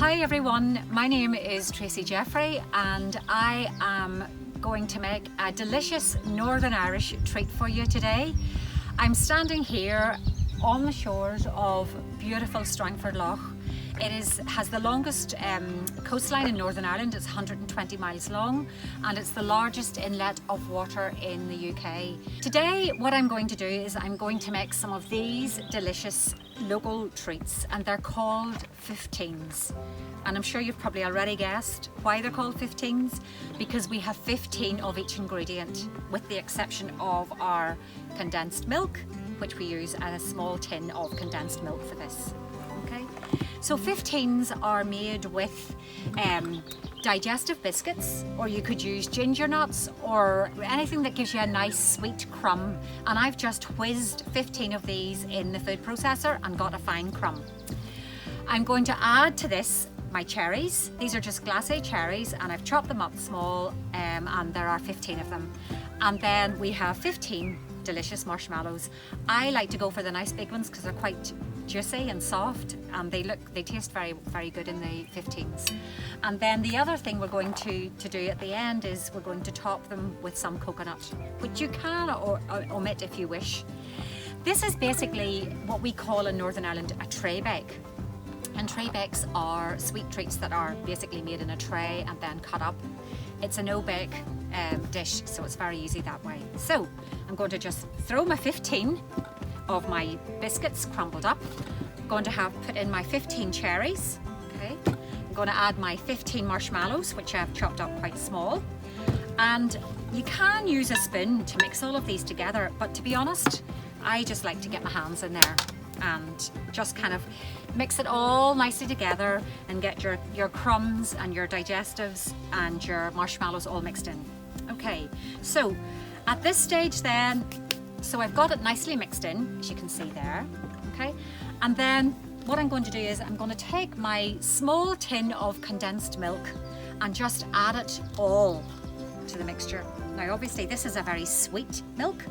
Hi everyone, my name is Tracey Jeffery and I am going to make a delicious Northern Irish treat for you today. I'm standing here on the shores of beautiful Strangford Lough. It has the longest coastline in Northern Ireland. It's 120 miles long and it's the largest inlet of water in the UK. Today what I'm going to do is I'm going to make some of these delicious local treats, and they're called 15s. And I'm sure you've probably already guessed why they're called 15s, because we have 15 of each ingredient with the exception of our condensed milk, which we use and a small tin of condensed milk for this. Okay, so 15s are made with digestive biscuits, or you could use ginger nuts or anything that gives you a nice sweet crumb, and I've just whizzed 15 of these in the food processor and got a fine crumb. I'm going to add to this my cherries. These are just glacé cherries and I've chopped them up small, and there are 15 of them. And then we have 15 delicious marshmallows. I like to go for the nice big ones because they're quite juicy and soft, and they taste very good in the 15s. And then the other thing we're going to do at the end is we're going to top them with some coconut, which you can omit if you wish. This is basically what we call in Northern Ireland a tray bake. And tray bakes are sweet treats that are basically made in a tray and then cut up. It's a no-bake dish, so it's very easy that way. So I'm going to just throw my 15 of my biscuits crumbled up. I'm going to put in my 15 cherries. Okay, I'm going to add my 15 marshmallows, which I've chopped up quite small. And you can use a spoon to mix all of these together, but to be honest, I just like to get my hands in there and just kind of mix it all nicely together and get your crumbs and your digestives and your marshmallows all mixed in. Okay, so at this stage then, so I've got it nicely mixed in, as you can see there, okay? And then what I'm going to do is I'm going to take my small tin of condensed milk and just add it all to the mixture. Now obviously this is a very sweet milk.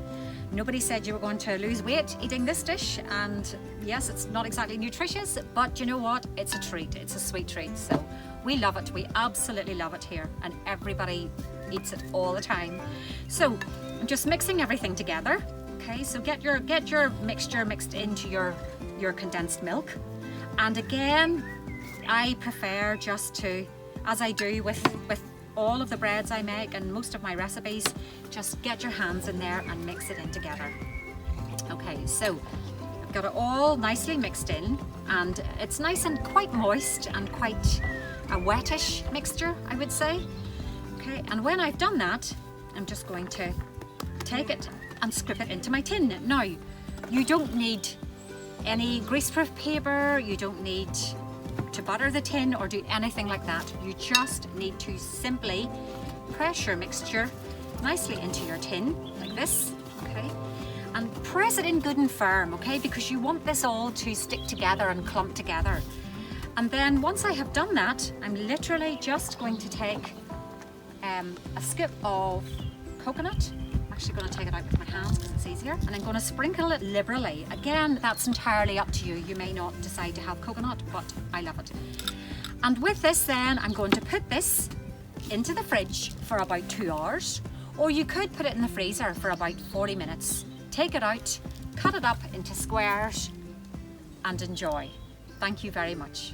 Nobody said you were going to lose weight eating this dish, and yes, it's not exactly nutritious, but you know what? It's a treat, it's a sweet treat. So we love it, we absolutely love it here, and everybody eats it all the time. So I'm just mixing everything together. Okay, so get your mixture mixed into your condensed milk. And again, I prefer just to, as I do with all of the breads I make and most of my recipes, just get your hands in there and mix it in together. Okay, so I've got it all nicely mixed in, and it's nice and quite moist and quite a wettish mixture, I would say. Okay, and when I've done that, I'm just going to take it and scrip it into my tin. Now, you don't need any greaseproof paper, you don't need to butter the tin or do anything like that. You just need to simply press your mixture nicely into your tin like this, okay? And press it in good and firm, okay? Because you want this all to stick together and clump together. And then once I have done that, I'm literally just going to take a scoop of coconut. I'm actually going to take it out with my hands because it's easier, and I'm going to sprinkle it liberally. Again, that's entirely up to you. You may not decide to have coconut, but I love it. And with this then, I'm going to put this into the fridge for about 2 hours, or you could put it in the freezer for about 40 minutes. Take it out, cut it up into squares, and enjoy. Thank you very much.